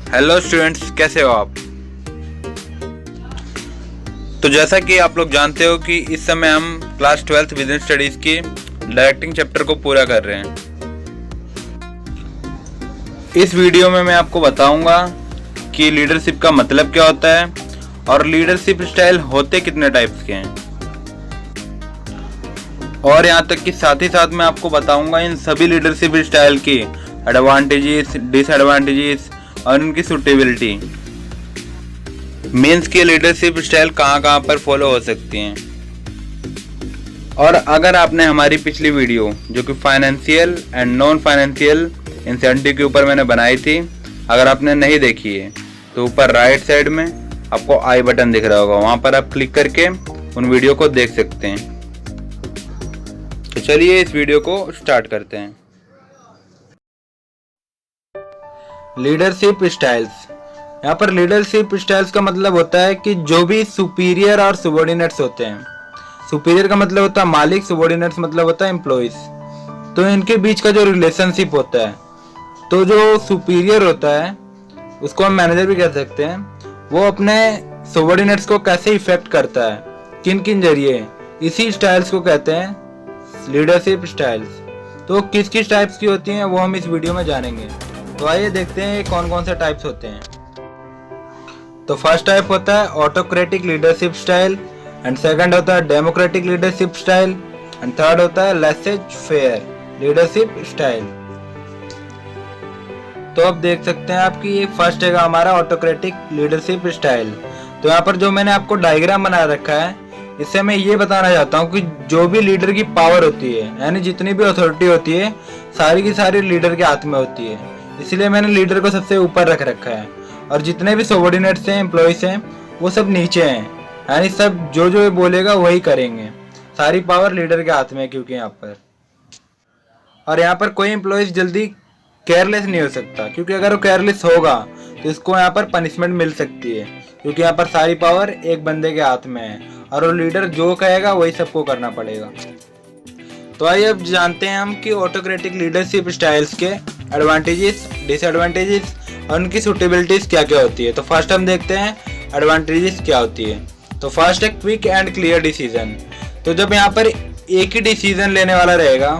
Hello students, कैसे हो आप। तो जैसा कि आप लोग जानते हो कि इस समय हम क्लास 12th बिजनेस स्टडीज़ की डायरेक्टिंग चैप्टर को पूरा कर रहे हैं। इस वीडियो में मैं आपको बताऊंगा कि लीडरशिप का मतलब क्या होता है और लीडरशिप स्टाइल होते कितने टाइप्स के हैं, और यहाँ तक कि साथ ही साथ मैं आपको बताऊंगा इन सभी लीडरशिप स्टाइल की एडवांटेजेस, डिसएडवांटेजेस और इनकी सूटेबिलिटी। मीन्स की लीडरशिप स्टाइल कहाँ कहाँ पर फॉलो हो सकती हैं। और अगर आपने हमारी पिछली वीडियो जो कि financial and non financial incentive के ऊपर मैंने बनाई थी, अगर आपने नहीं देखी है तो ऊपर राइट साइड में आपको आई बटन दिख रहा होगा, वहाँ पर आप क्लिक करके उन वीडियो को देख सकते हैं। तो चलिए इस वीडियो को स्टार्ट करते हैं। Leadership styles. यहाँ पर लीडरशिप स्टाइल्स का मतलब होता है कि जो भी सुपीरियर और सबॉर्डिनेट्स होते हैं। सुपीरियर का मतलब होता है मालिक, सबॉर्डिनेट्स मतलब होता है एम्प्लॉइज। तो इनके बीच का जो रिलेशनशिप होता है, तो जो सुपीरियर होता है उसको हम मैनेजर भी कह सकते हैं, वो अपने सबॉर्डिनेट्स को कैसे इफेक्ट करता है, किन किन जरिए, इसी स्टाइल्स को कहते हैं लीडरशिप स्टाइल्स। तो किस किस टाइप्स की होती हैं वो हम इस वीडियो में जानेंगे। तो आइए देखते हैं कौन कौन से टाइप्स होते हैं। तो फर्स्ट टाइप होता है autocratic leadership style, and second होता है democratic leadership style, and third होता है लेसेज फेयर लीडरशिप स्टाइल। तो अब देख सकते हैं आपकी ये फर्स्ट है हमारा ऑटोक्रेटिक लीडरशिप स्टाइल। तो यहाँ पर जो मैंने आपको डायग्राम बना रखा है, इससे मैं ये बताना चाहता हूँ कि जो भी लीडर की पावर होती है, यानी जितनी भी अथॉरिटी होती है, सारी की सारी लीडर के हाथ में होती है। इसलिए मैंने लीडर को सबसे ऊपर रख रखा है और जितने भी सबॉर्डिनेट्स हैं, एम्प्लॉइज हैं, वो सब नीचे हैं। यानी सब जो जो बोलेगा वही करेंगे। सारी पावर लीडर के हाथ में है क्योंकि यहाँ पर, और यहाँ पर कोई एम्प्लॉइज जल्दी केयरलेस नहीं हो सकता, क्योंकि अगर वो केयरलेस होगा तो इसको यहाँ पर पनिशमेंट मिल सकती है, क्योंकि यहाँ पर सारी पावर एक बंदे के हाथ में है और वो लीडर जो कहेगा वही सबको करना पड़ेगा। तो आइए अब जानते हैं हम कि ऑटोक्रेटिक लीडरशिप स्टाइल्स के एडवांटेजेस, डिसएडवांटेजेस और उनकी सूटेबिलिटीज क्या क्या होती है। तो फर्स्ट हम देखते हैं एडवांटेजेस क्या होती है। तो फर्स्ट है क्विक एंड क्लियर डिसीजन। तो जब यहाँ पर एक ही डिसीजन लेने वाला रहेगा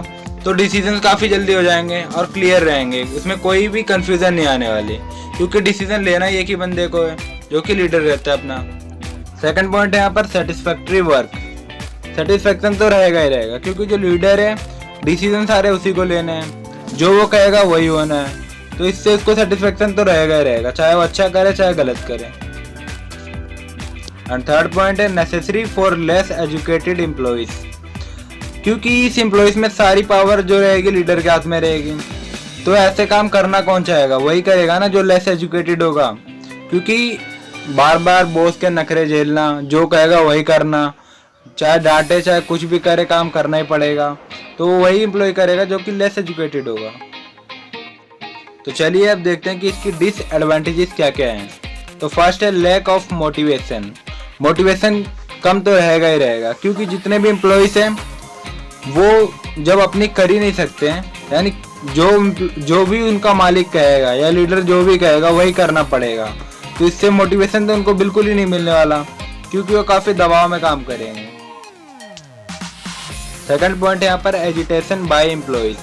तो डिसीजन काफ़ी जल्दी हो जाएंगे और क्लियर रहेंगे, उसमें कोई भी कंफ्यूजन नहीं आने वाली, क्योंकि डिसीजन लेना ही एक ही बंदे को है जो कि लीडर रहता है अपना। सेकंड पॉइंट है यहाँ पर सेटिस्फैक्ट्री वर्क। सेटिस्फैक्शन तो रहेगा ही रहेगा, क्योंकि जो लीडर है डिसीजन सारे उसी को लेने हैं, जो वो कहेगा वही होना है, तो इससे उसको सेटिस्फैक्शन तो रहेगा ही रहेगा, चाहे वो अच्छा करे चाहे गलत करे। एंड थर्ड पॉइंट है necessary for less educated employees. क्योंकि इस एम्प्लॉइज में सारी पावर जो रहेगी लीडर के हाथ में रहेगी, तो ऐसे काम करना कौन चाहेगा, वही करेगा ना जो लेस एजुकेटेड होगा। क्योंकि बार बार बॉस के नखरे झेलना, जो कहेगा वही करना, चाहे डांटे चाहे कुछ भी करे, काम करना ही पड़ेगा, तो वही एम्प्लॉय करेगा जो कि लेस एजुकेटेड होगा। तो चलिए अब देखते हैं कि इसकी डिसएडवांटेजेस क्या क्या हैं। तो फर्स्ट है लैक ऑफ मोटिवेशन। मोटिवेशन कम तो रहेगा ही रहेगा, क्योंकि जितने भी एम्प्लॉयज हैं वो जब अपनी कर ही नहीं सकते हैं, यानी जो भी उनका मालिक कहेगा या लीडर जो भी कहेगा वही करना पड़ेगा, तो इससे मोटिवेशन तो उनको बिल्कुल ही नहीं मिलने वाला, क्योंकि वो काफ़ी दबाव में काम करेंगे। सेकंड पॉइंट है यहाँ पर एजिटेशन बाय एम्प्लॉयज।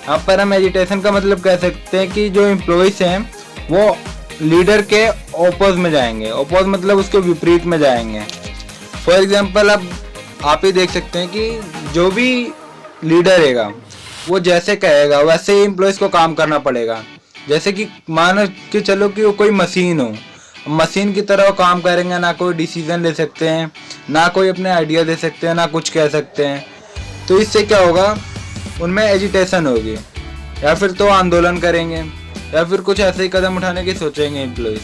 यहाँ पर हम एजिटेशन का मतलब कह सकते हैं कि जो एम्प्लॉयज हैं वो लीडर के ओपोज में जाएंगे। ओपोज मतलब उसके विपरीत में जाएंगे। फॉर एग्जांपल अब आप ही देख सकते हैं कि जो भी लीडर रहेगा वो जैसे कहेगा वैसे ही एम्प्लॉयज को काम करना पड़ेगा। जैसे कि मान के चलो कि वो कोई मशीन हो, मशीन की तरह वो काम करेंगे, ना कोई डिसीजन ले सकते हैं, ना कोई अपने आइडिया दे सकते हैं, ना कुछ कह सकते हैं। तो इससे क्या होगा, उनमें एजिटेशन होगी, या फिर तो आंदोलन करेंगे, या फिर कुछ ऐसे ही कदम उठाने की सोचेंगे एम्प्लॉयज।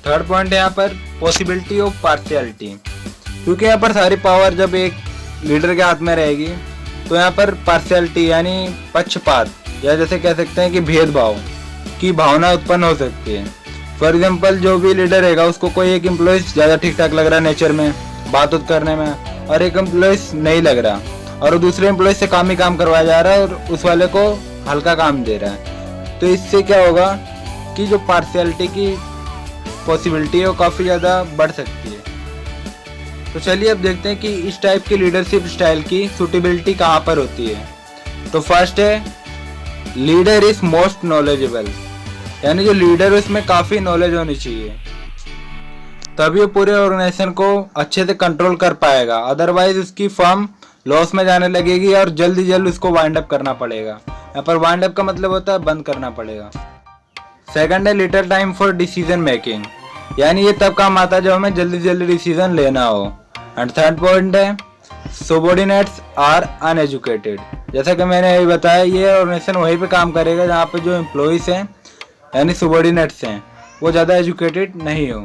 थर्ड पॉइंट है यहाँ पर पॉसिबिलिटी ऑफ पार्शियलिटी। क्योंकि यहाँ पर सारी पावर जब एक लीडर के हाथ में रहेगी, तो यहाँ पर पार्शियलिटी यानी पक्षपात, या जैसे कह सकते हैं कि भेदभाव की भावना उत्पन्न हो सकती है। फॉर एग्जाम्पल जो भी लीडर रहेगा उसको कोई एक एम्प्लॉयज ज़्यादा ठीक ठाक लग रहा है नेचर में, बात करने में, और एक एम्प्लॉयज नहीं लग रहा, और दूसरे एम्प्लॉय से काम ही काम करवाया जा रहा है और उस वाले को हल्का काम दे रहा है। तो इससे क्या होगा उसकी जो पार्शियलिटी की पॉसिबिलिटी है वो काफ़ी ज़्यादा बढ़ सकती है। तो चलिए अब देखते हैं कि इस टाइप की लीडरशिप स्टाइल की सूटेबिलिटी कहाँ पर होती है। तो फर्स्ट है लीडर इज मोस्ट नॉलेजेबल, यानी जो लीडर है उसमें काफ़ी नॉलेज होनी चाहिए, तभी वो पूरे ऑर्गेनाइजेशन को अच्छे से कंट्रोल कर पाएगा, अदरवाइज उसकी फर्म लॉस में जाने लगेगी और जल्दी जल्द उसको वाइंड अप करना पड़ेगा। यहाँ पर वाइंड अप का मतलब होता है बंद करना पड़ेगा। सेकंड है little time for decision making, यानी ये तब काम आता है जब हमें जल्दी जल्दी डिसीजन लेना हो। एंड थर्ड पॉइंट है सबॉर्डिनेट्स आर अनएजुकेटेड, जैसा कि मैंने अभी बताया ये ऑर्गेनाइजेशन वहीं पे काम करेगा जहाँ पे जो एम्प्लॉइज हैं यानी सबॉर्डिनेट्स हैं वो ज़्यादा एजुकेटेड नहीं हो।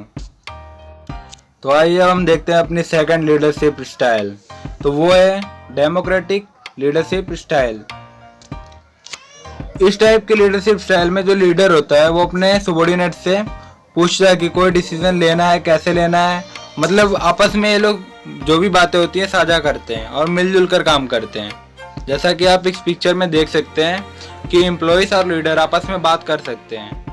तो आइए हम देखते हैं अपनी सेकंड लीडरशिप स्टाइल, तो वो है डेमोक्रेटिक लीडरशिप स्टाइल। इस टाइप के लीडरशिप स्टाइल में जो लीडर होता है वो अपने सबॉर्डिनेट से पूछता है कि कोई डिसीजन लेना है, कैसे लेना है, मतलब आपस में ये लोग जो भी बातें होती हैं साझा करते हैं और मिलजुल कर काम करते हैं। जैसा कि आप इस पिक्चर में देख सकते हैं कि एम्प्लॉइज और लीडर आपस में बात कर सकते हैं।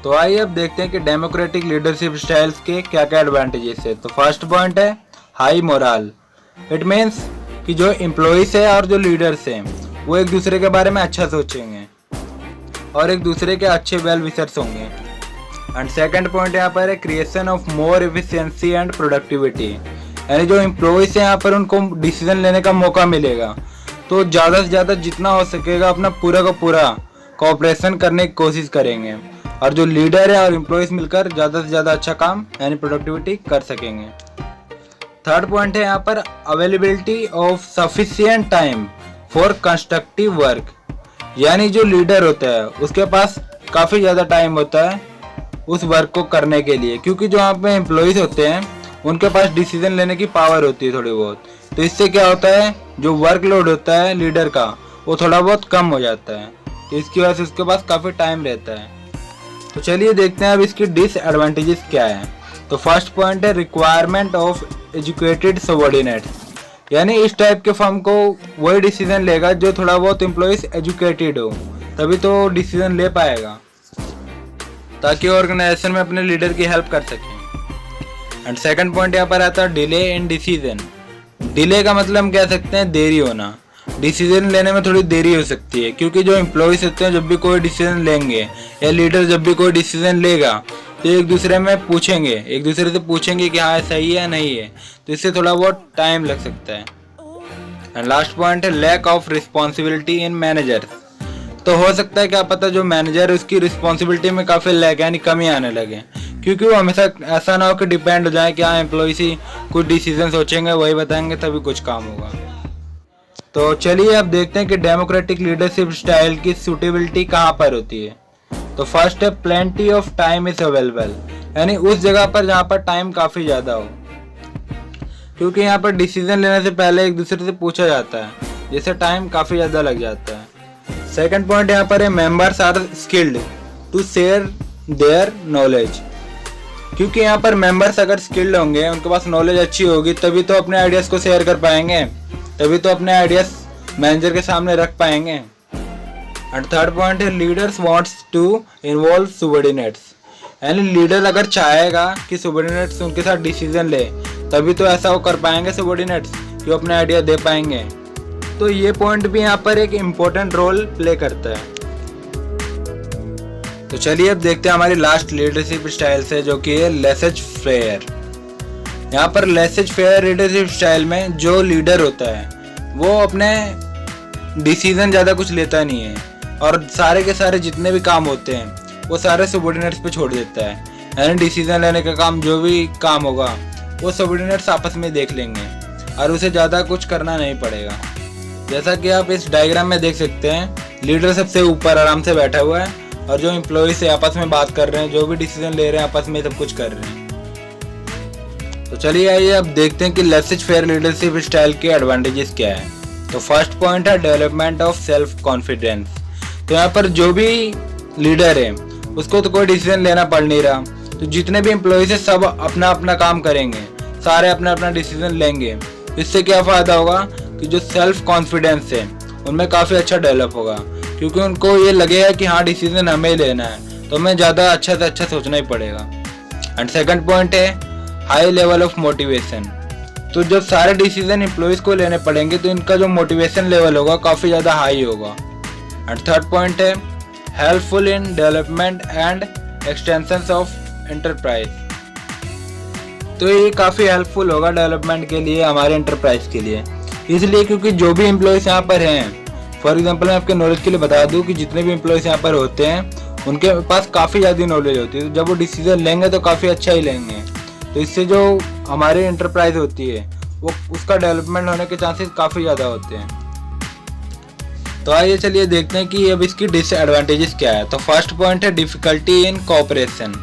तो आइए अब देखते हैं कि डेमोक्रेटिक लीडरशिप स्टाइल्स के क्या क्या एडवांटेजेस है। तो फर्स्ट पॉइंट है हाई मोरल। इट मीन्स कि जो एम्प्लॉइज है और जो लीडर्स हैं वो एक दूसरे के बारे में अच्छा सोचेंगे और एक दूसरे के अच्छे वेल विशर्स होंगे। एंड सेकंड पॉइंट यहाँ पर है creation of more efficiency and productivity, यानी जो एम्प्लॉइज हैं यहाँ पर उनको डिसीजन लेने का मौका मिलेगा तो ज़्यादा से ज़्यादा जितना हो सकेगा अपना पूरा का पूरा कोऑपरेशन करने की कोशिश करेंगे और जो लीडर है और एम्प्लॉइज मिलकर ज़्यादा से ज़्यादा अच्छा काम यानी प्रोडक्टिविटी कर सकेंगे। थर्ड पॉइंट है यहाँ पर availability of sufficient time for constructive work, यानी जो लीडर होता है उसके पास काफ़ी ज़्यादा टाइम होता है उस वर्क को करने के लिए, क्योंकि जो यहाँ पे एम्प्लॉइज होते हैं उनके पास डिसीजन लेने की पावर होती है थोड़ी बहुत, तो इससे क्या होता है जो वर्कलोड होता है लीडर का वो थोड़ा बहुत कम हो जाता है, तो इसकी वजह से उसके पास काफ़ी टाइम रहता है। तो चलिए देखते हैं अब इसकी डिसएडवांटेजेस क्या है। तो फर्स्ट पॉइंट है रिक्वायरमेंट ऑफ एजुकेटेड सबॉर्डिनेट्स, यानी इस टाइप के फर्म को वही डिसीजन लेगा जो थोड़ा बहुत एम्प्लॉइज एजुकेटेड हो, तभी तो डिसीजन ले पाएगा ताकि ऑर्गेनाइजेशन में अपने लीडर की हेल्प कर सकें। एंड सेकंड पॉइंट यहाँ पर आता है डिले इन डिसीजन। डिले का मतलब हम कह सकते हैं देरी होना, डिसीजन लेने में थोड़ी देरी हो सकती है, क्योंकि जो एम्प्लॉइज होते हैं जब भी कोई डिसीजन लेंगे या लीडर जब भी कोई डिसीजन लेगा तो एक दूसरे से पूछेंगे कि हाँ सही है या नहीं है, तो इससे थोड़ा बहुत टाइम लग सकता है। एंड लास्ट पॉइंट है lack of responsibility in manager. तो हो सकता है क्या पता जो मैनेजर है उसकी रिस्पॉन्सिबिलिटी में काफ़ी लैक यानी कमी आने लगे, क्योंकि वो हमेशा ऐसा ना हो कि डिपेंड हो जाए कि हाँ एम्प्लॉइज ही कुछ डिसीजन सोचेंगे वही बताएंगे तभी कुछ काम होगा। तो चलिए अब देखते हैं कि डेमोक्रेटिक लीडरशिप स्टाइल की सूटेबिलिटी कहाँ पर होती है। तो फर्स्ट है plenty of time is available, यानी उस जगह पर जहाँ पर टाइम काफ़ी ज़्यादा हो, क्योंकि यहाँ पर डिसीजन लेने से पहले एक दूसरे से पूछा जाता है जिससे टाइम काफ़ी ज़्यादा लग जाता है। सेकंड पॉइंट यहाँ पर है members are skilled to share their knowledge, क्योंकि यहाँ पर मेंबर्स अगर स्किल्ड होंगे उनके पास नॉलेज अच्छी होगी तभी तो अपने आइडियाज़ को शेयर कर पाएंगे, तभी तो अपने आइडियाज़ मैनेजर के सामने रख पाएंगे। एंड थर्ड पॉइंट है leaders wants to involve subordinates, यानी लीडर अगर चाहेगा कि सबॉर्डिनेट्स उनके साथ डिसीजन ले तभी तो ऐसा वो कर पाएंगे सबॉर्डिनेट्स कि वो अपने आइडिया दे पाएंगे। तो ये पॉइंट भी यहाँ पर एक इम्पोर्टेंट रोल प्ले करता है। तो चलिए अब देखते हैं हमारी लास्ट लीडरशिप स्टाइल से, जो कि है लेसेज फेयर। यहाँ पर लेसेज फेयर लीडरशिप स्टाइल में जो लीडर होता है वो अपने डिसीजन ज़्यादा कुछ लेता नहीं है और सारे के सारे जितने भी काम होते हैं वो सारे सबॉर्डिनेट्स पे छोड़ देता है, यानी डिसीजन लेने का काम जो भी काम होगा वो सबॉर्डिनेट्स आपस में देख लेंगे और उसे ज़्यादा कुछ करना नहीं पड़ेगा। जैसा कि आप इस डायग्राम में देख सकते हैं लीडर सबसे ऊपर आराम से बैठा हुआ है और जो एम्प्लॉय से आपस में बात कर रहे हैं, जो भी डिसीजन ले रहे हैं आपस में सब कुछ कर रहे हैं। तो चलिए आइए अब देखते हैं कि लेसेज फेयर लीडरशिप स्टाइल के एडवांटेजेस क्या है। तो फर्स्ट पॉइंट है डेवलपमेंट ऑफ सेल्फ कॉन्फिडेंस। तो यहाँ पर जो भी लीडर है उसको तो कोई डिसीजन लेना पड़ नहीं रहा, तो जितने भी एम्प्लॉयज है सब अपना अपना काम करेंगे, सारे अपना अपना डिसीजन लेंगे। इससे क्या फ़ायदा होगा कि जो सेल्फ कॉन्फिडेंस है उनमें काफ़ी अच्छा डेवलप होगा, क्योंकि उनको ये लगेगा कि हाँ डिसीजन हमें लेना है तो हमें ज़्यादा अच्छा से अच्छा सोचना ही पड़ेगा। एंड सेकंड पॉइंट है हाई लेवल ऑफ मोटिवेशन। तो जब सारे डिसीजन एम्प्लॉयज़ को लेने पड़ेंगे तो इनका जो मोटिवेशन लेवल होगा काफ़ी ज़्यादा हाई होगा। एंड थर्ड पॉइंट है helpful in development and extensions of enterprise. तो ये काफ़ी हेल्पफुल होगा डेवलपमेंट के लिए, हमारे एंटरप्राइज के लिए, इसलिए क्योंकि जो भी एम्प्लॉयज़ यहाँ पर हैं, फॉर एग्जांपल मैं आपके नॉलेज के लिए बता दूँ कि जितने भी एम्प्लॉयज़ यहाँ पर होते हैं उनके पास काफ़ी ज़्यादा नॉलेज होती है। तो जब वो डिसीजन लेंगे तो काफ़ी अच्छा ही लेंगे। तो इससे जो हमारी एंटरप्राइज होती है वो उसका डेवलपमेंट होने के चांसेस काफ़ी ज़्यादा होते हैं। तो आइए चलिए देखते हैं कि अब इसकी डिसएडवांटेजेस क्या है। तो फर्स्ट पॉइंट है डिफ़िकल्टी इन कोऑपरेशन।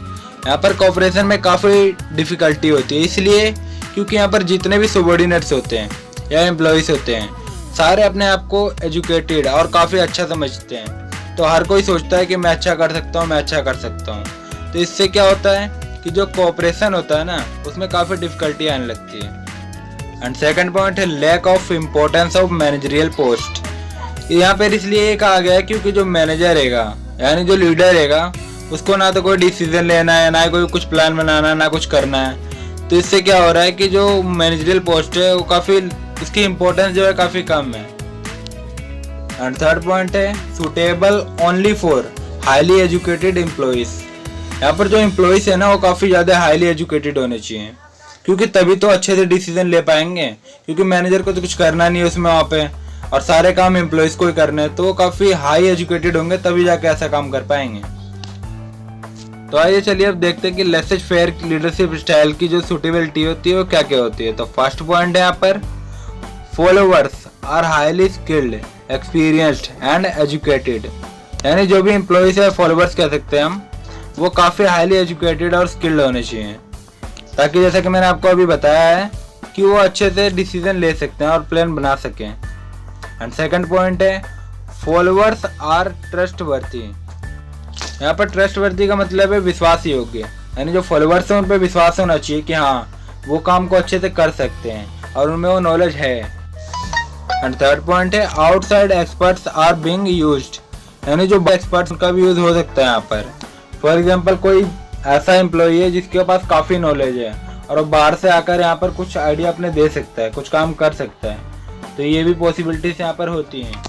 यहाँ पर कोऑपरेशन में काफ़ी डिफ़िकल्टी होती है, इसलिए क्योंकि यहाँ पर जितने भी सबॉर्डिनेट्स होते हैं या एम्प्लॉयज़ होते हैं सारे अपने आप को एजुकेटेड और काफ़ी अच्छा समझते हैं। तो हर कोई सोचता है कि मैं अच्छा कर सकता हूँ, मैं अच्छा कर सकता हूँ। तो इससे क्या होता है कि जो कोऑपरेशन होता है ना उसमें काफ़ी डिफ़िकल्टी आने लगती है। एंड सेकंड पॉइंट है lack of importance of managerial post. यहाँ पर इसलिए कहा गया है क्योंकि जो मैनेजर रहेगा यानी जो लीडर रहेगा उसको ना तो कोई डिसीजन लेना है, ना कोई कुछ प्लान बनाना है, ना कुछ करना है। तो इससे क्या हो रहा है कि जो मैनेजरियल पोस्ट है वो काफ़ी इसकी इम्पोर्टेंस जो है काफ़ी कम है। एंड थर्ड पॉइंट है suitable only for highly educated employees. यहाँ पर जो एम्प्लॉयज़ है ना वो काफ़ी ज़्यादा हाईली एजुकेटेड होने चाहिए, क्योंकि तभी तो अच्छे से डिसीजन ले पाएंगे, क्योंकि मैनेजर को तो कुछ करना नहीं है उसमें वहाँ पे और सारे काम एम्प्लॉयज़ को ही करने हैं। तो वो काफ़ी हाई एजुकेटेड होंगे तभी जाके ऐसा काम कर पाएंगे। तो आइए चलिए अब देखते हैं कि लेसेज फेयर लीडरशिप स्टाइल की जो सूटेबिलिटी होती है वो क्या क्या होती है। तो फर्स्ट पॉइंट है यहाँ पर followers are highly skilled, experienced and educated. यानी जो भी एम्प्लॉयज़ है फॉलोवर्स कह सकते हैं हम, वो काफ़ी हाईली एजुकेटेड और स्किल्ड होने चाहिए, ताकि जैसा कि मैंने आपको अभी बताया है कि वो अच्छे से डिसीजन ले सकते हैं और प्लान बना सकें। एंड सेकंड पॉइंट है फॉलोवर्स आर ट्रस्टवर्थी। यहाँ पर ट्रस्टवर्थी का मतलब है विश्वास योग्य, यानी जो फॉलोवर्स हैं उन पर विश्वास होना चाहिए कि हाँ वो काम को अच्छे से कर सकते हैं और उनमें वो नॉलेज है। एंड थर्ड पॉइंट है outside experts are being used. यानी जो एक्सपर्ट्स का भी यूज़ हो सकता है यहाँ पर। फॉर एग्जांपल कोई ऐसा एम्प्लॉई है जिसके पास काफ़ी नॉलेज है और वो बाहर से आकर यहाँ पर कुछ आइडिया अपने दे सकता है, कुछ काम कर सकता है। तो ये भी पॉसिबिलिटीज यहाँ पर होती हैं।